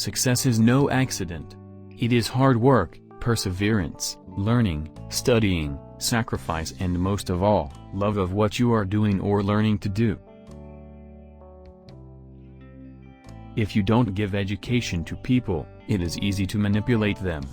Success is no accident. It is hard work, perseverance, learning, studying, sacrifice and most of all, love of what you are doing or learning to do. If you don't give education to people, it is easy to manipulate them.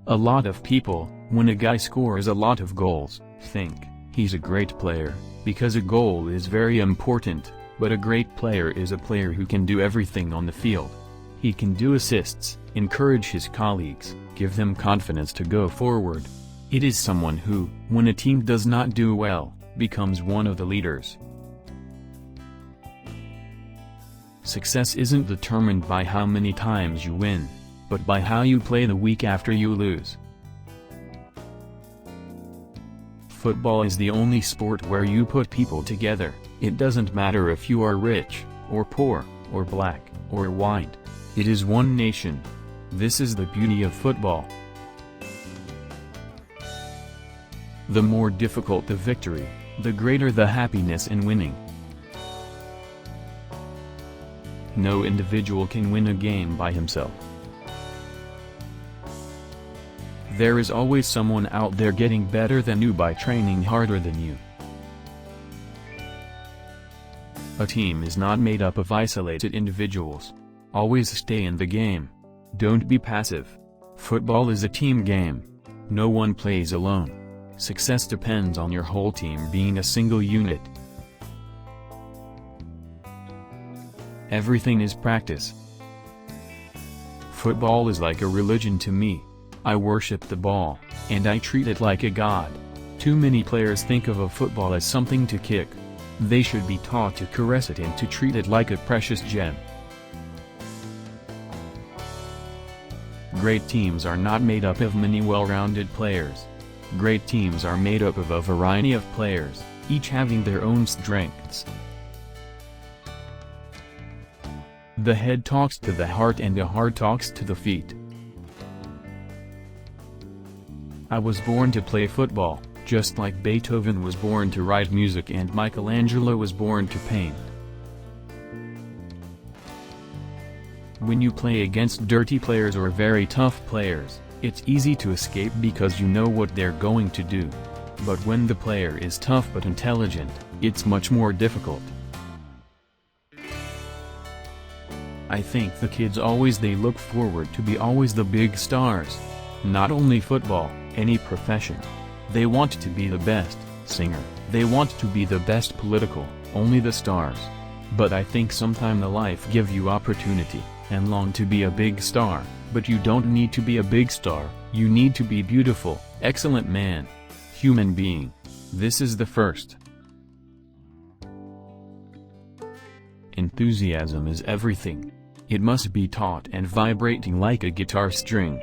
A lot of people, when a guy scores a lot of goals, think he's a great player, because a goal is very important, but a great player is a player who can do everything on the field. He can do assists, encourage his colleagues, give them confidence to go forward. It is someone who, when a team does not do well, becomes one of the leaders. Success isn't determined by how many times you win, but by how you play the week after you lose. Football is the only sport where you put people together. It doesn't matter if you are rich, or poor, or black, or white. It is one nation. This is the beauty of football. The more difficult the victory, the greater the happiness in winning. No individual can win a game by himself. There is always someone out there getting better than you by training harder than you. A team is not made up of isolated individuals. Always stay in the game. Don't be passive. Football is a team game. No one plays alone. Success depends on your whole team being a single unit. Everything is practice. Football is like a religion to me. I worship the ball, and I treat it like a god. Too many players think of a football as something to kick. They should be taught to caress it and to treat it like a precious gem. Great teams are not made up of many well-rounded players. Great teams are made up of a variety of players, each having their own strengths. The head talks to the heart and the heart talks to the feet. I was born to play football, just like Beethoven was born to write music and Michelangelo was born to paint. When you play against dirty players or very tough players, it's easy to escape because you know what they're going to do. But when the player is tough but intelligent, it's much more difficult. I think the kids they look forward to be always the big stars. Not only football, any profession. They want to be the best singer, they want to be the best political, only the stars. But I think sometime the life give you opportunity, and long to be a big star, but you don't need to be a big star, you need to be beautiful, excellent man. Human being. This is the first. Enthusiasm is everything. It must be taught and vibrating like a guitar string.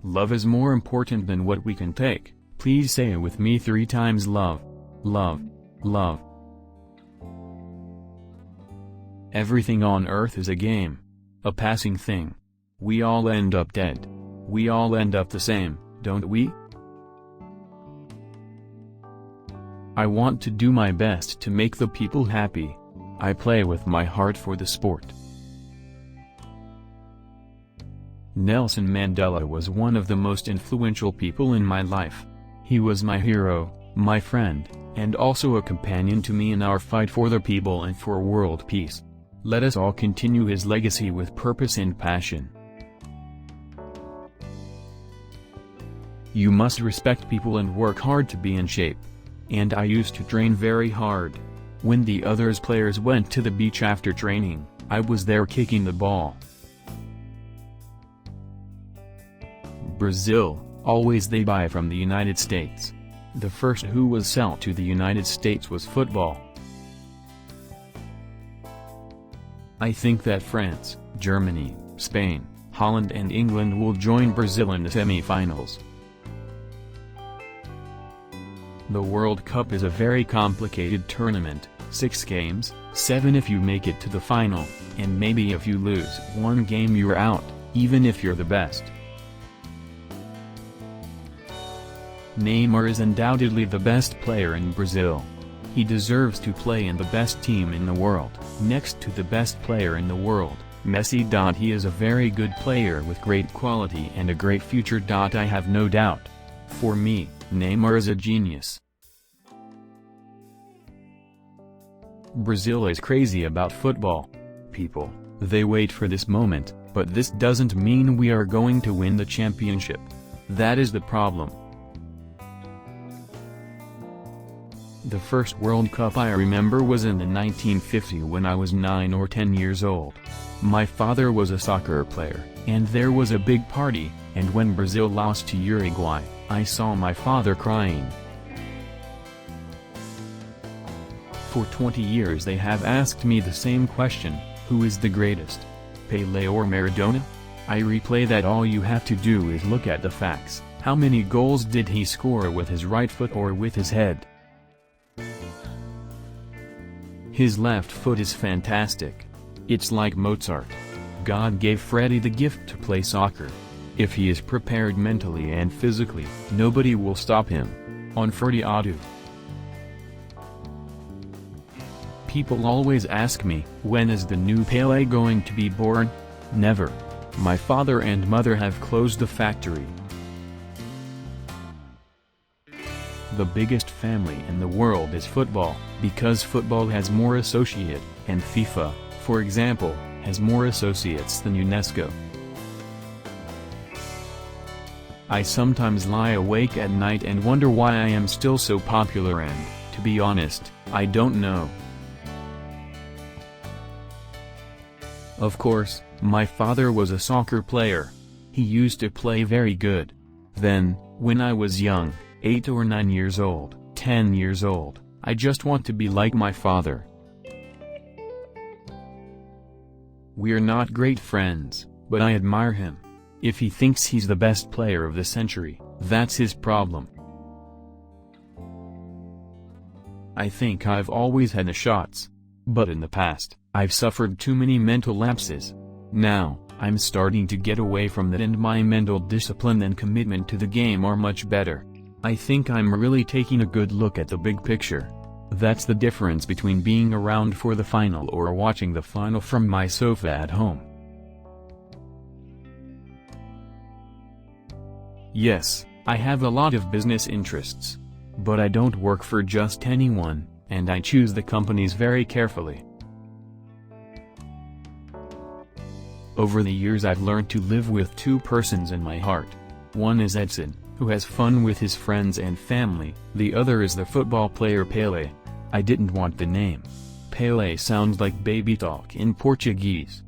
Love is more important than what we can take. Please say it with me 3 times: love, love, love. Everything on earth is a game. A passing thing. We all end up dead. We all end up the same, don't we? I want to do my best to make the people happy. I play with my heart for the sport. Nelson Mandela was one of the most influential people in my life. He was my hero, my friend, and also a companion to me in our fight for the people and for world peace. Let us all continue his legacy with purpose and passion. You must respect people and work hard to be in shape. And I used to train very hard. When the others players went to the beach after training, I was there kicking the ball. Brazil, always they buy from the United States. The first who was sent to the United States was football. I think that France, Germany, Spain, Holland and England will join Brazil in the semi-finals. The World Cup is a very complicated tournament, 6 games, 7 if you make it to the final, and maybe if you lose 1 game you're out, even if you're the best. Neymar is undoubtedly the best player in Brazil. He deserves to play in the best team in the world, next to the best player in the world, Messi. He is a very good player with great quality and a great future. I have no doubt. For me, Neymar is a genius. Brazil is crazy about football. People, they wait for this moment, but this doesn't mean we are going to win the championship. That is the problem. The first World Cup I remember was in the 1950 when I was 9 or 10 years old. My father was a soccer player, and there was a big party, and when Brazil lost to Uruguay, I saw my father crying. For 20 years they have asked me the same question, who is the greatest? Pelé or Maradona? I replay that. All you have to do is look at the facts. How many goals did he score with his right foot or with his head? His left foot is fantastic. It's like Mozart. God gave Freddie the gift to play soccer. If he is prepared mentally and physically, nobody will stop him. On Freddie Adu. People always ask me, when is the new Pelé going to be born? Never. My father and mother have closed the factory. The biggest family in the world is football, because football has more associate, and FIFA, for example, has more associates than UNESCO. I sometimes lie awake at night and wonder why I am still so popular, and, to be honest, I don't know. Of course, my father was a soccer player. He used to play very good. Then, when I was young, 8 or 9 years old, 10 years old, I just want to be like my father. We're not great friends, but I admire him. If he thinks he's the best player of the century, that's his problem. I think I've always had the shots. But in the past, I've suffered too many mental lapses. Now, I'm starting to get away from that, and my mental discipline and commitment to the game are much better. I think I'm really taking a good look at the big picture. That's the difference between being around for the final or watching the final from my sofa at home. Yes, I have a lot of business interests. But I don't work for just anyone, and I choose the companies very carefully. Over the years I've learned to live with two persons in my heart. One is Edson, who has fun with his friends and family, the other is the football player Pelé. I didn't want the name. Pelé sounds like baby talk in Portuguese.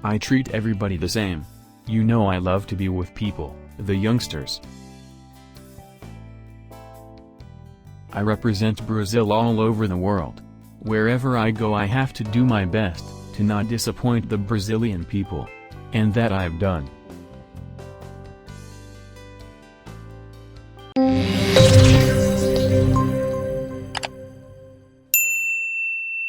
I treat everybody the same. You know, I love to be with people, the youngsters. I represent Brazil all over the world. Wherever I go I have to do my best, to not disappoint the Brazilian people. And that I've done.